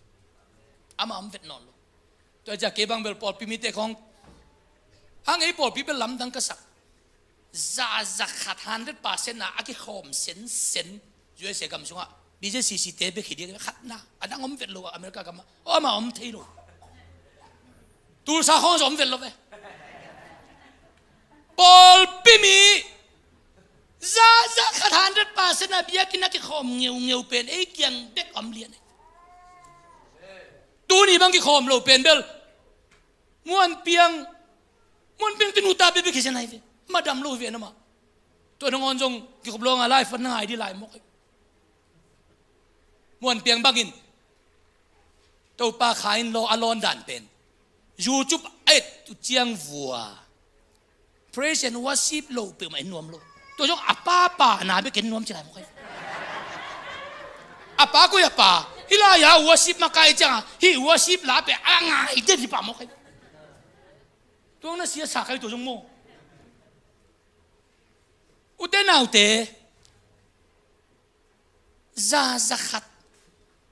อามาเฟตนอนเราตัวจากเก็บังเบลปอดพิมิเตของอังไอ้ปอดพิเปลำดังกษัตริย์จะขัด100%นะอากิขอมเซนยูเอสเอกำชงอ่ะบีเจซีเตเบคิดเดียขัดนะอันนั้นอมเฟตโลอเมริกากำมามาอมเทโลตูสาข้องอมเฟตโลไปปอลปิมีจะขัด100%นะเบียกินนักขอมเงียวเป็นไอ้ยังเด็กอมเลียนตัวนี้บางกี่ขอมเราเป็นเบลม้วนเปียงตินุตาเบบิคิดยังไงเวมาดำโลเวนะมาตัวน้องจงกี่ขบลงอะไรฟันง่ายดีหลายมกม้วนเปียงบางกินตัวปลาขายโลอลอนดันเป็นยูทูบตุเจียงวัวPraise and worship โลเปลี่ยนมาเอ็นนวมโลตัวจงอาป้าหนาไปกินนวมจะไหนมั้งอาป้าก็อย่าป้าฮิลายา worship มาไกลจังฮิ worship ลาไปอ่างไงเด็ดที่ป้ามั้งตัวนั้นเสียสากไอ้ตัวจงโมอุเตนเอาเตจะขัด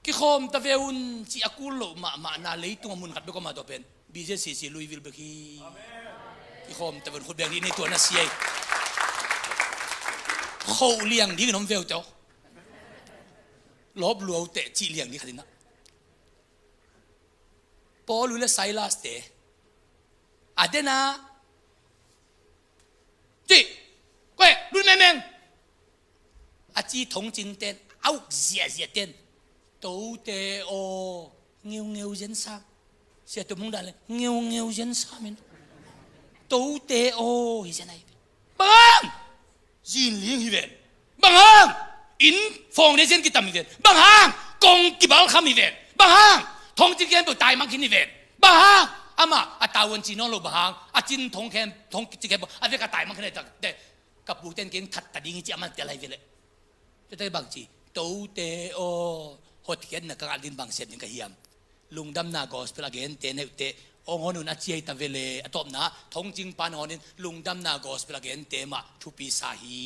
กิโคมตะเวอุนจีอากุลโลมานาเลยตัวมุนขัดไปก็มาตัวเป็นบีเจซีลุยวิลเบคีที่คมแต่เป็นคนแบบนี้ในตัวน่าเสียเขาเลี้ยงดีกับน้องเวลเจ้าลบลัวเตะจีเลี้ยงดีขนาดนั้นปอลุและไซลัสเตะอาเดน่าจีเว้ยรุ่นแม่งอาจีทงจินเต้นเอาเสียเต้นตัวเตะโอเงียวเย็นซ้ำเสียตัวมึงได้เลยเงียวเย็นซ้ำมันตัวเตโอฮิเจนไอบังยินเลี้ยงฮิเวนบังอินฟองเดเซนกิตามิเวนบังกงกิบาลคามิเวนบังทงจินเกนตัวตายมังคินิเวนบังอามาอาตาวันจีนอโลบังอาจินทงแคนทงจินเกนอาเวกาตายมังคินิแต่กับบูเตนเกนทัดตัดดิ้งจีอามันเตลัยเวลจะได้บางจีตัวเตโอฮอตเกนนักการดินบางเซนยังกะเฮียมลุงดำนากอสเปลาเกนเตนเตองค์นุนอาเจียตะเวเลอตอมนะทงจิงปานอนินลุงดำนากอสเปลาเกนเตมาทุปีสาฮี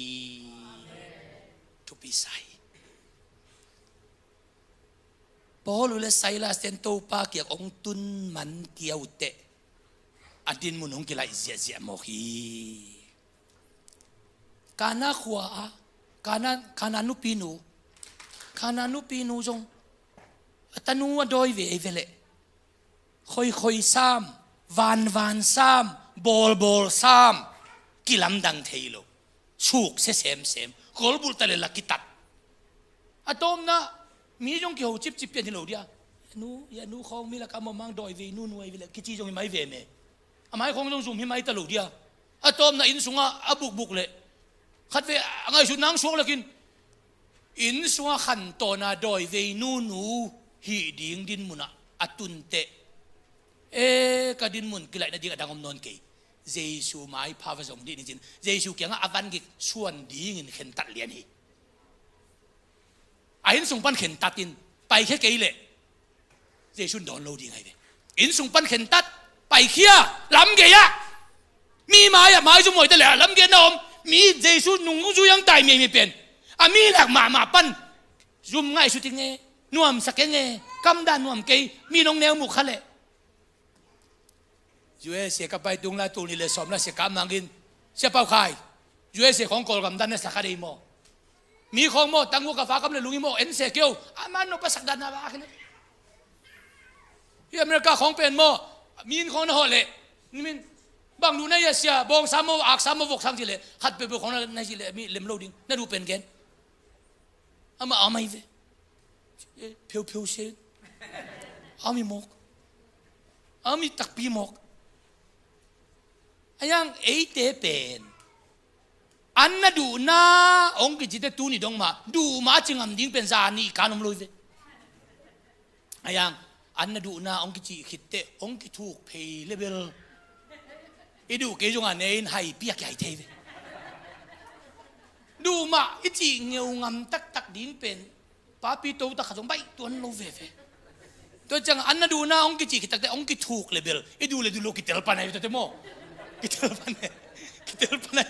พอลุเลไซลาสเตนโตปาเกียกองตุนมันเกียวเตอดินมุนองกิไลเจียโมฮีกานาขวากานานุปีนูจงตานูดอยเวเวเลคอยซ้ำวันซ้ำบอลซ้ำกิลำดังเทโลชุกเสมกอลบุลตะเลลักกิตัดอะตอมนะมีจงเกี่ยวจิบเปลี่ยนที่โลเดียนูของมีละกำมังดอยเวนูนวยเวเลกิจีจงไม่เวเมอะไม่ของจงสุ่มให้ไม่ตะโลเดียอะตอมนะอินสุงอะบุกเลยขัดเวไงชุดนางช่วงละกินอินสุงขันโตนาดอยเวนูฮีดิ่งดินมุนะอตุนเตกดินมุนกิไลนาดีกดังอมนนเกยเจสูไม่พาวสงดีนิจินเจสูเกี่ยงอวันกิชวนดีเงินเข็นตัดเลียนฮีอินสุงปันเข็นตัดอินไปแค่เกยเล่เจสูโดนโลดีไงเว้อินสุงปันเข็นตัดไปเคียลำเกยะมีไม้จุ่มหมดแต่แหละลำเกยนอมมีเจสูนุ่งจูยังตายไม่เป็นมีแหลกมาปั้นจุ่มง่ายสุดที่ไงนวมสักไงกำดันนวมเกยมีน้องแนวมุขเลยยูเอเสียกับไปตรงละตัวนี้เลยสมละเสียกำมังกินเสียเป้าขายยูเอเสียของกอลกำดันเนี่ยสักอะไรโมมีของโมตั้งหัวกับฟ้ากำเลยลุงอีโมเอ็นเสียเกี่ยวมันนกประสักดันนะบ้ากันเลยที่อเมริกาของเป็นโมมีนของนหเลยนี่มินบางดูในเสียบองสามโมอักสามโมวกสามทีเลยขัดไปเป็นของในทีเลยมีเล่มโลดิ้งนั่นดูเป็นแกนเอาไม่เว้เพียวเชนมีหมกมีตักปีหมกยังเตเป็นอันนั้นดูนะองค์กิจเตตูนี่ดงมาดูมาจึงอันดิ้งเป็นซานี่การนมลุยเวยังอันนั้นดูนะองค์กิจคิดเตองค์กิจถูกเพย์เลเวลดูเกจงอันนี้ให้เปียกใหญ่เทวดูมาจีเงียวงำตักดิ้งเป็นป้าปีโตตะขัดตรงใบตัวนั้นโลเวตัวจังอันนั้นดูนะองค์กิจคิดแต่องค์กิจถูกเลเวลดูเลยดูโลกิเตลปานไหนตัวเตโมกิเตลปานไหน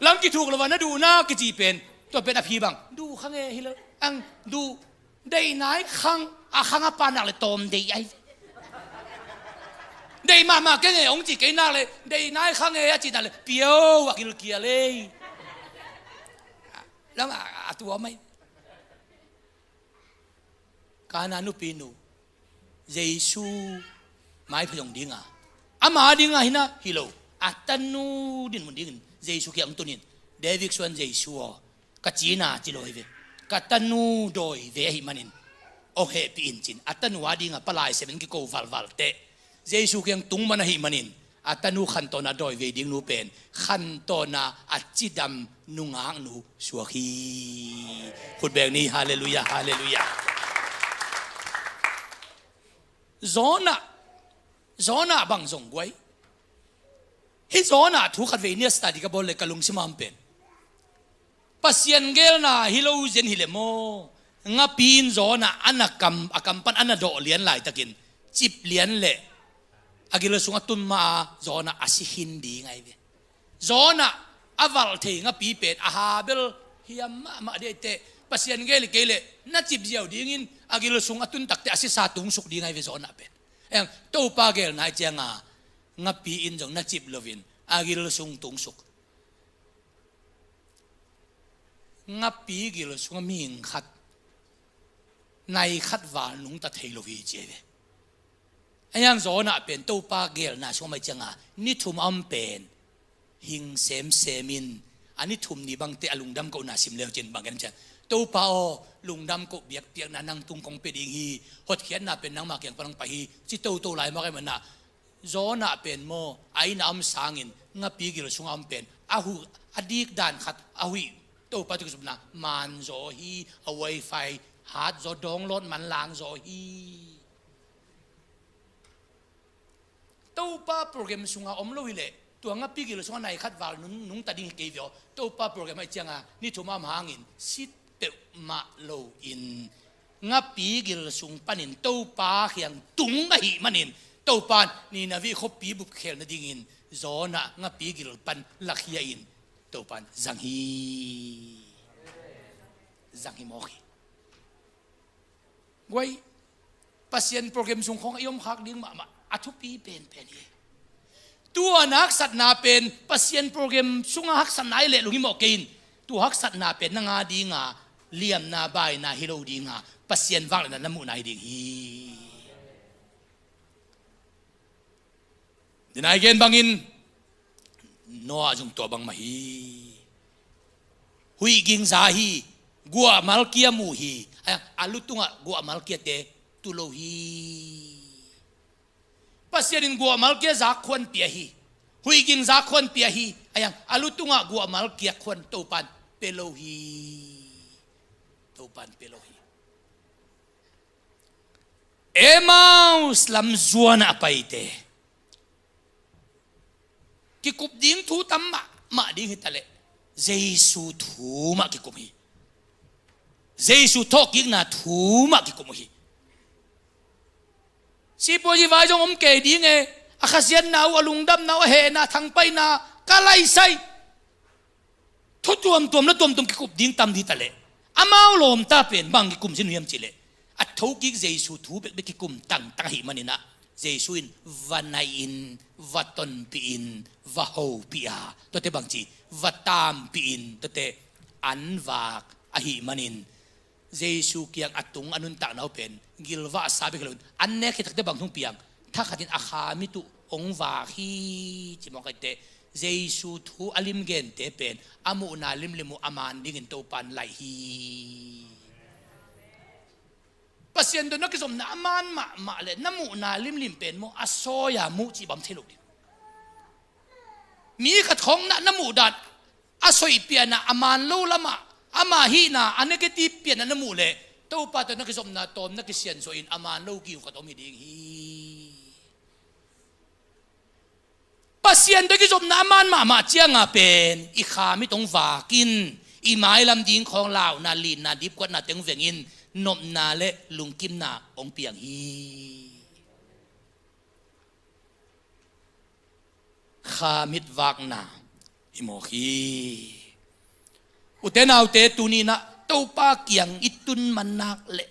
ลำกิถูกแล้ววันนั้นดูนะกิจีเป็นตัวเป็นอภิบังดูข้างเอฮิลอังดูได้ไหนข้างปานักเลยตอมได้ยัยได้มาแค่ไงองค์จีเกน่าเลยได้ไหนข้างเอจีนั่นเลยเปียววักิลเกียเลยแล้วตัวไม่การนานุปีนูเยซูไม่พยองดิ้งมาดิ้งหินะฮิโลตันนูดินมุนดิ้งเจสุเกี่ยงตุนินเดวิกส่วนเจสัวกัจจีน่าจิโลเวกัตันนูโดยเวหิมันินโอเฮปีอินจินตันนูวาดิ้งปลายเซมินกิโกวัลเตเจสุเกี่ยงตุงมันหิมันินตันนูขันโตนาโดยเวดิ้งนูเป็นขันโตนาจิดำนุงางนูสัวฮีพูดแบบนี้ฮาเลลูยาฮาเลลูยาโซน่าบังซงไว้ฮิโซน่าทุกขัดเวเนียสตาดิกาบอลเลยกลุงซิมามเป็นปัสยันเกลน่าฮิโลเจนฮิเลโมงาปีนโซน่าอันนักกัมปันอันนัดโดเลียนไหลตะกินจิบเลียนเละอากิเลสุงตุนมาโซน่าอาศิหินดีไงเวโซน่าอวัลเทงาปีเป็ดอาฮาเบลฮิยามมาเดเตปัสยันเกลน่าจิบเจียวดีงินอากิเลสุงตุนตักเตอาศิสาตุงสุกดีไงเวโซน่าเป็นเองโตปาเกลน่าเจียงงับปีอินจงนักจิบลวินอากิลสุงตุงสุกงับปีกิลสุงมีงขัดในขัดวานุงตะเทโลวีเจเวยังโซน่ะเป็นตู้ปาเกลน่ะช่วงไม่จังนิทุมอัมเป็นหิงเซมินอันนี้ทุมนี่บางเตะลุงดำก็น่าสิมเลวเจนบางกันจังตู้ปาโอลุงดำก็เบียกเปียกน่ะนั่งตุงกงเป็ดอิงฮีหดเขียนน่ะเป็นนังมาเกียงปนังไปฮีจิตตู้ไหลมาไกมันน่ะโซน่ะเป็นโมไอ้น้ำสางินงับปีกิลสุงอัมเป็นหูอดีตด่านขัดหุตู้ปาตุกสุนัขมันโซฮีเอาไวไฟหาดโซดองรถมันล้างโซฮีตู้ปาโปรแกรมสุงอมลุยเล่ตัวงับปีกิลสุงในขัดวาลนุงตัดดิ้งเกี่ยวตู้ปาโปรแกรมไอ้เจ้านี่ทุ่มหางินสิเตมาโลอินงับปีกิลสุงปันินตู้ปาเขียงตุงไอมันินตู้ปานนี่นาวิขบปีบุกเขลนดิ่งินโซน่ะงับปีกิลปันลักยาอินตู้ปานจังฮีมอกีไว้ pasien program sung khong ayom khak ding ma athu pi pen pen hi tua nak sat na pen pasien program sunga hak san nai le lungi mo kein tu hak sat na pen na nga dinga liam na bai na hilo dinga pasien wang na namu nai ding hi dinai gen bangin no ajung to bang mahi hui ging za hi gua malkia mu hi alutunga gua malkia te tulo hi pasienin gua malkia za khon pia hi hui ging za khon pia hi ayang alutunga gua malkia khon topan pelo hi topan pelo hi emaus lam zuana apaite ki kup ding thu tam ma ding hitale Jesu thu ma ki kup hi Jesu thok king na thu ma ki kup hi si po ji vai jong ke ding e akhasian nau alung dam nau he na thang pai na kalai sai thu tuam na tuam ki kup ding tam di tale amau lom ta pen bang ki kum sin yam chile at thok ki Jesu thu be ki kum tang hi manina Jesu in vanain vaton piin vaho pia to te bangchi vatam piin to te anwak ahi manin Jesu kiang atung anun ta nau pen gilwa sabi kalun anne ki takte bang thung piang tha khatin akha mi tu ong wa hi chimo ka te Jesu thu alim gen te pen amu na limlimu aman dingin to pan lai hi pasien do nakisom na aman ma le namu na lim pen mo asoya mu chi bam thelu mi kha thong na namu dat asoi pia na aman lo lama ama hi na anegeti pia na namu le to pa to nakisom na tom nakisian so in aman lo ki ka to mi ding hi pasien do kisom na aman ma chianga pen I kha mi tong wakin I mai lam ding khong lao na lin na dip kwat na teng vengin nộp na lệ lùng kim na ông piang hi kha mit vak na imo hi uten au te tuni na to pa kiang itun manak le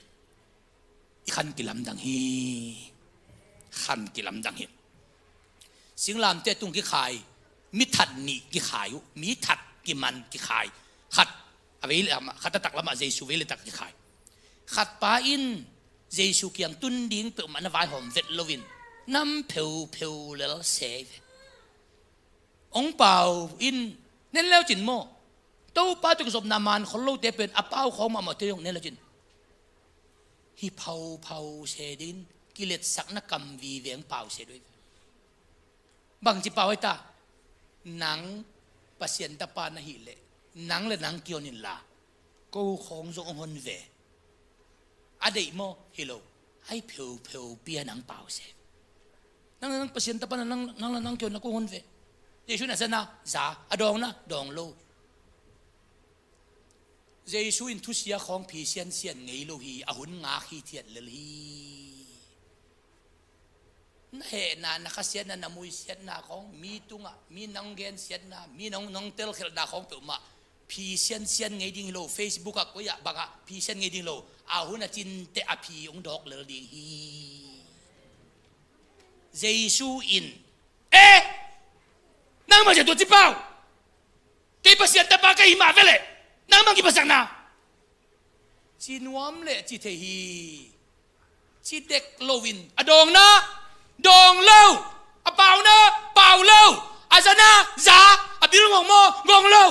khan kilam dang hi khan kilam dang hi singlam te tung ki khai mi that ni ki khai mi that ki man ki khai khat avei khat tak lama Jesu vele tak ki khai khát pa in Jesu kiang tun ding pe man vai hom vet lovin nam pheu lel se ong pau in nen leo chin mo to pa tu sop naman kholo te pen apau khom ma te yong nen leo chin hi phau se din kilet sak na kam vi veng pau se doi bang chi pau ta nang pasien ta pa na hi le nang le nang kionin la ko khong zo ong hon ve adai mo hello ai pheu pia nang pau se nang pasien ta pa nang kyo na ko hon ve Jesu na sana za adong na dong lo Jesu in thu sia khong phi sian ngei lo hi ahun nga hi thiat le hi na he na khasian na namui sian na khong mi tunga mi nang gen sian na mi nong tel khel da khong pe ma phi sian ngei ding lo Facebook a ko ya banga phi sian ngei ding lo ahuna chin te api ong dok le ding hi Jesu in nang ma jatu tipau kay pasien ta pa kay ma vele nang mang ipasang na chinuam le chi the hi chi dek lovin adong na dong lo apau na pau lo azana za abil ngong mo ngong lo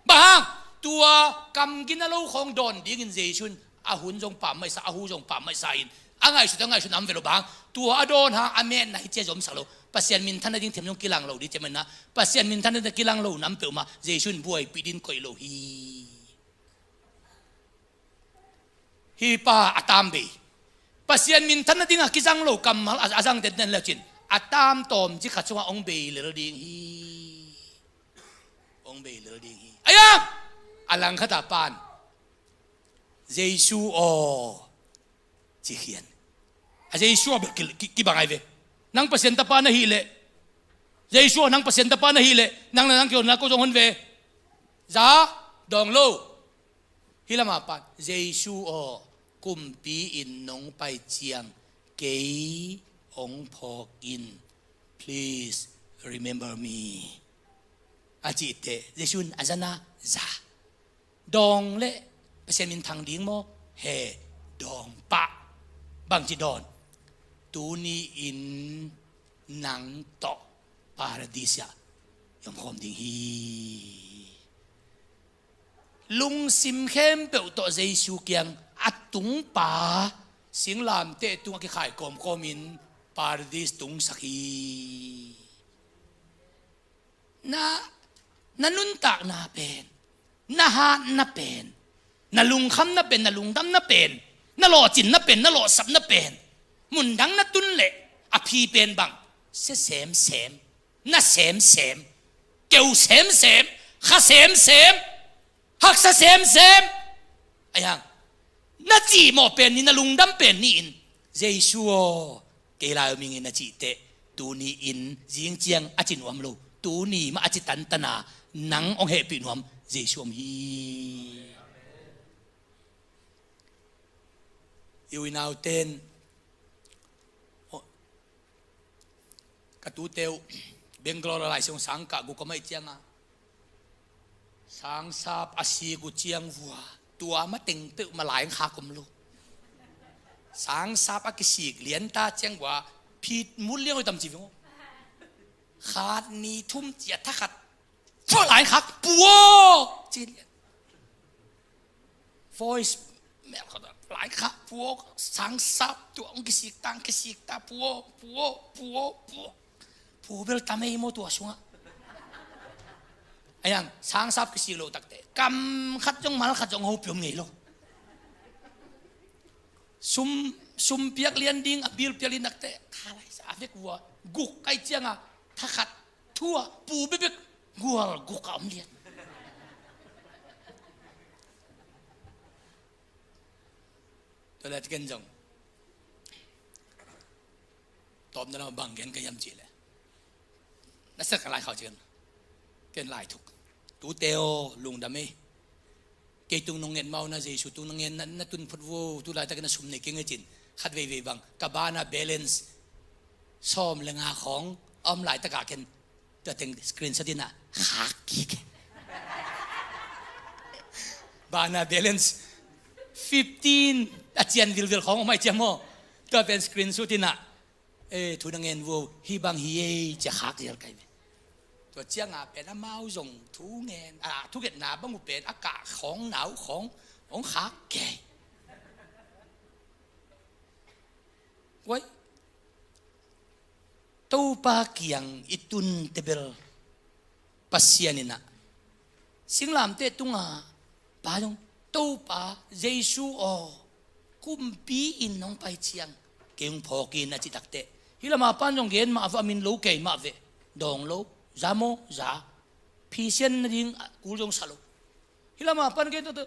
bahang tua kam ginalo khong don ding in Jesu ahun jong pa mai sa ahu jong pa mai sa in angai su nam velo bang tua adon ha amen na che jom salo pasien min than ding them jong kilang lo di chemena pasien min than da kilang lo nam pe ma Jesu buai pidin koi lo hi pa atam be pasien min than ding a kijang lo kamal azang den den lechin atam tom chi khachunga ong be le ding hi ong be le ding hi aya alang khata pan Jesu o chi hian a Jesu ba ki bangai ve nang pasien ta pa na hi le Jesu nang pasien ta pa na hi le nang kyo na ko jong hon ve za dong lo hilama pa Jesu o kumpi in nong pai chiang เกยองพอกิน please remember me อาจิตเตเจชุนอาจารย์จ้าดองเละเปเซมินทางดิ้งโมเฮดองปะบางจีดอนตูนีอินนังต่อปาราดิสยายอมคมดิ้งฮีลุงซิมเข้มเปิลต่อเจสูเกียงอัดตุงป่าเสียงลามเตะตุงกิขายกอมกอมินปาราดิสตุงสักฮีนานุนตักนาเป็นนาฮานาเป็นนาลุงคำนาเป็นนาลุงดำนาเป็นนาหล่อจินนาเป็นนาหล่อสับนาเป็นมุนดังนาตุนเละอภีเป็นบังเสเสมเสมนาเสมเสมเกี่ยวเสมเสมข้าเสมเสมหักเสมเสมไอ้ยังนาจีหมอเป็นนี่นาลุงดำเป็นนี่อินเจชัวเกลายมิงนาจีเตตูนี่อินจิงเจียงอาจินวมโลตูนี่มาอาจิตันตนาหนังองเหปินวมเจชัวมีอยู่ในเอาเต้นกระตูเตวเบงกลอร์อะไรส่งสังกะกูก็ไม่เจียงอ่ะสังซาบอาศีกูเจียงวัวตัวมาติงตึกมาหลายขากมลูกสังซาบอากิสีเหรียญตาเจียงว่าพีดมุดเลี้ยงไว้ตำจีบงขาดนีทุ่มเจียทักขัดฟังหลายขักปัวจีเลียน voice แม่เขาหลายขักปัวสังซาบตัวองกิสีตังกิสีตาปัวเบลตาไม่โมตัวชัวไอ้ยังสังซาบกิสีโลตักเตะกำขัดจงมันขัดจงหูเปียมไงโลซุ่มเปียกเลียนดิ้งบิลเปียกลินนักเตะข้าไรสาเวกวัวกุกไอเจียงอ่ะถ้าขัดทั่วปูเบ๊กกัวกุกอมเลียนตัวเล็กกันจังตอบนั่นเราบังเกินก็ยำจีเลยนั่นสักอะไรเขาเชิญเกินลายถูกตูเตโอลุงดำไม่เกยตุงนงเงินเมานะเจสุตุงนงเงินนั่นตุนพุทธวูตุลายตะกันสุ่มในเก่งจินขัดเวบังกับบานาเบลนส์ซ้อมเรื่องของอมหลายตะกาเกันตัวเต็งสกรีนสตินะขากิกบานาเบลนส์15อาเจียนวิลของไม่เจียมโมตัวเป็นสกรีนสตินะทุนเงินวูฮีบังฮีจะขากิลกันตัวเจียงเป็นน้ำเมาส่งทุเงินทุเงินหนาบ้างเป็นอากาศของหนาวของขาแก่ไว้ตู้ปาเกียงอิตุนเตเบลปัสยานินะสิงลามเตตุงปาจงตู้ปาเยซูกุมปีอินน้องไปเชียงเก่งพอกินอาจิตักเตฮิลามาปันจงเกณฑ์มาฟามินโลเกยมาเวดองโลจามโมจาพิเศษนิ่งกูจงสโลฮิลามาปันเกณฑ์ตัว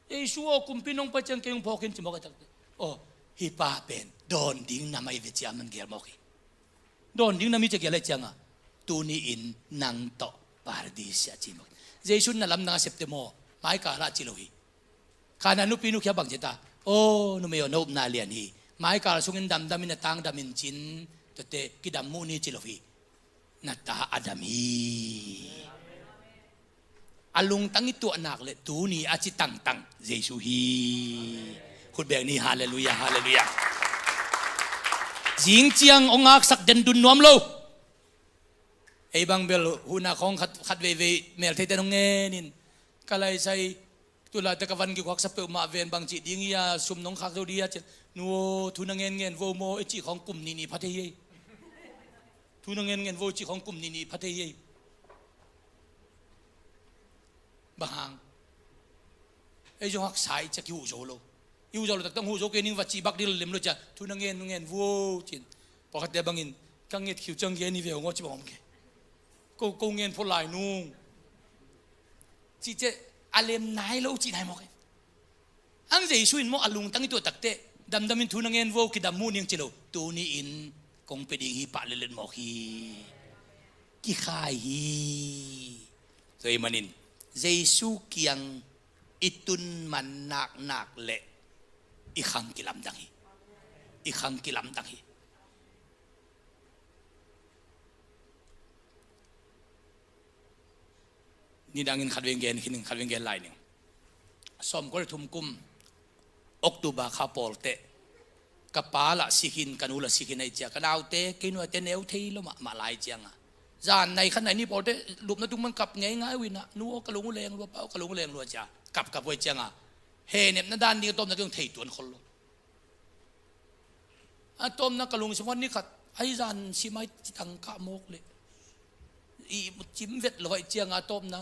เยซูกุมปีน้องไปเชียงเก่งพอกินจิมอกตักเตฮิปาเป็นโดนดิ้งนาไม่เวจามันเกลมอกีโดนดิ้งนามิจะเกลจังตูนี่อินนังโตปาราดิสยาจิมอกเจสุนนั่นลำนังเซปเตโมไม่กาลาจิโลฮีขานานุปีนุขยาบังเจตานุเมโยนบนาเลียนฮีไม่กาลสุงินดำมินตังดำมินจินตัวเตกิดำมูนีจิโลฮีนัตตาอดามีอลุงตั้งอีตัวหนักเลยตูนี่อาจิตังเจสุฮีคุณเบงนี่ฮาเลลูยาฮาเลลูยาจิงเจียงองอักสักเดนดุนนวมโลไอ้บางเบลหูนาของขัดเวเมลเทเตนงเงินินก็เลยใช้ตุลาตะกวันกิควักสเปลมาเวนบางจีดิ้งยาซุมน้องขักโดดียาจะนัวทุนเงินโวโมไอจีของกลุ่มนี้พัทยาทุนเงินโวจีของกลุ่มนี้พัทยาบางไอ้จงหักสายจะคิวโจโลยูจอลตักตั้งหูโจเกนิงวัดจีบักดิลเลมโลจ้ะทุนเงินวัวจินพอขัดเดบังอินกังเงินคิวจังเงินนี่เวงอจิบอมเกกูเงินพลายนุ่งจีเจอาเลมนายโลจีนายมอกอังเจสุอินโมอาลุงตั้งอีตัวตักเตะดำอินทุนเงินวัวคิดำมูนิงจิโลตูนี่อินคงเป็นฮีปะเลเลนมอกีกิขายฮีโดยมันินเจสุเกียงอิตุนมันนักเละอีขังกิลำดังฮี อีกครั้งกิลำตักฮีนี่ดังอินขัดเวงเกนคิดหนึ่งขัดเวงเกนไลน์หนึ่งสมก็เลยทุ่มกุมออกตุบาคาปอลเตกปาละสิกินกันูละสิกินไอเจ้ากันเอาเตกินว่าเตเนวเทีลมาลายเจียงอ่ะจานในขณะนี้พอเตลุบนั่นทุกมันกับง่ายๆวินะนัวกระลุงแรงรัวเปล่ากระลุงแรงรัวจ้ากับไว้เจียงอ่ะเฮเนี่ยนั่นด้านนี้ต้มนั่นต้องเทตัวคนลงต้มนั่นกระลุงสมวันนี้ขัดไอ้จานชิมไอตังกะโมกเลยอีมุจิมเวทลอยเจียงอ่ะต้มนะ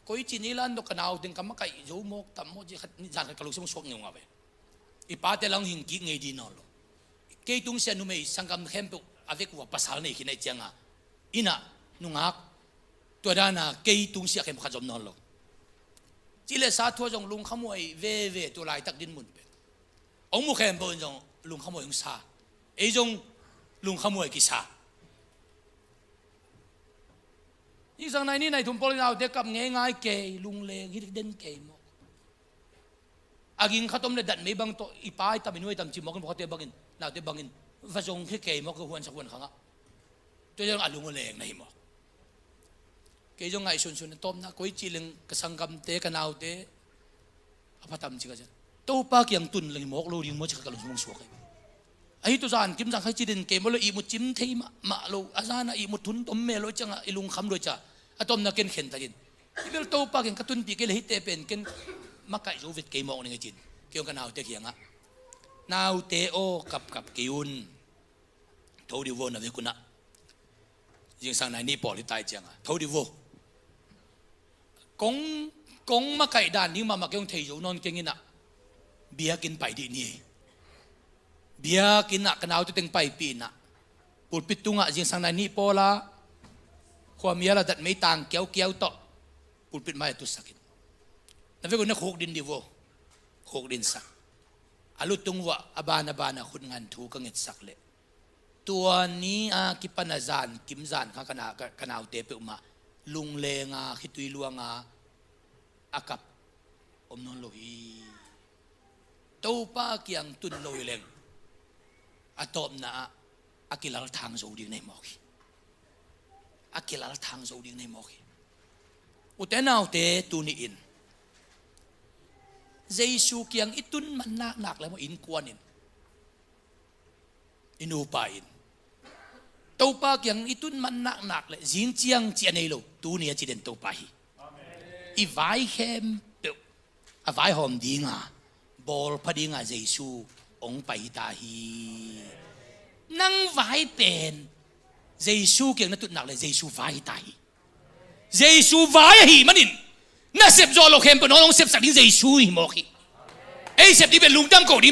ก็อีจีนี่ล้านดอกกันเอาถึงกำมะไก่โยโมกตั้มโมจิขัดนี่จานกระลุงสมชกเงี้ยงอ่ะไปอีป้าเตลังหิงกิเงยดีนอลเกยตุงเสียนุ่มไอ้สังกัมเข้มปุอาเวกว่าภาษาเนี่ยคิดในเจียงอ่ะอินะนุ่งฮักตัวด้านน่ะเกยตุงเสียเข้มขจมนอลจีเลสาทัวจงลุงขโมยเวตัวลายตักดินมุนเป็นองมุเข้มปุจงลุงขโมยองซาไอ้จงลุงขโมยกิซายิ่งสังในนี่ในทุ่มปลินเอาเด็กกับง่ายๆเกยลุงเลงฮิตเด่นเกยมอากินข้าต้มเลยดัดไม่บังโตอีป้ายตาเป็นวยตามจิมมอกันพอเตบังอินเราเตบังอินฟาจงที่เกยมอกก็หวนสักวันครั้งอ่ะตัวยังอาลุงเลงในหมอกเกยจงไงชนต้มนะก้อยจีเลงกระสังกำเตกันเอาเตอภัตตามจิกาจันตู้ป้าเกียงตุนเลยหมอกโลดิงมอจิกกะลุงมงสวกไอ้ตัวจานกิมจังให้จีเดนเกยมอลอีมุจิมเทยมาโลอาจารย์อีมุทุนต้มเมโลจังอีลุงคำโดยจ้าอะต้มนักเก็นเข็นตาจินอีเบลตู้ป้าเกียงกระตุนปีเกลฮิตเตเป็นเกนมักไก่รูวิตเกยมอกนี่ไงจินเกี่ยวกับนาวเตะเขียงอ่ะนาวเตโอกับกิยุนทอดิโวนะเวกุนะยิ่งสังในนี่ปอลิตายจังอ่ะทอดิโวกงมักไก่ด่านนี้มาเกี่ยวกับเทยูนอนเก่งนี่นะเบียกินไปดีนี่เบียกินน่ะกันเอาตัวเต็งไปปีน่ะปุดปิดตุงอ่ะยิ่งสังในนี่ปอละความมีอะไรดัดไม่ต่างเกี่ยวต่อปุดปิดไม่ตุสักินนั่นเป็นคนนักโคกดินดิโวโคกดินสักอาลุตุงวะอบานาคุณงานถูกเงินสักเลยตัวนี้กิปนาจานกิมจานข้าขนาเตเปอมาลุงเลงขิตุยลวงอากับอมนนโลฮีตัวป้าเกียงตุนโลยเลงอาตบนะอากิลาทางโจดิงในหมอกอากิลาทางโจดิงในหมอกอุตนาเตตุนีอินเจสูเกียงอิตุนมันหนักแล้วมาอินกวนอินูปาอินตัวป้าเกียงอิตุนมันหนักเลยจินเจียงเจียนเอโลตัวนี้จีเดนตัวป้าฮีอีไวเข้มเปียวอีไวหอมดีงาบอลพอดีงาเจสูองไปตาฮีนั่งไวเป็นเจสูเกียงนั่นตุนหนักเลยเจสูไวตาฮีเจสูไวฮีมันอินน่าเสพจอโลเข้มเป็นน้องเสพสักดิเจสูฮีมอกีไอเสพที่เป็นลุงตั้มโกดี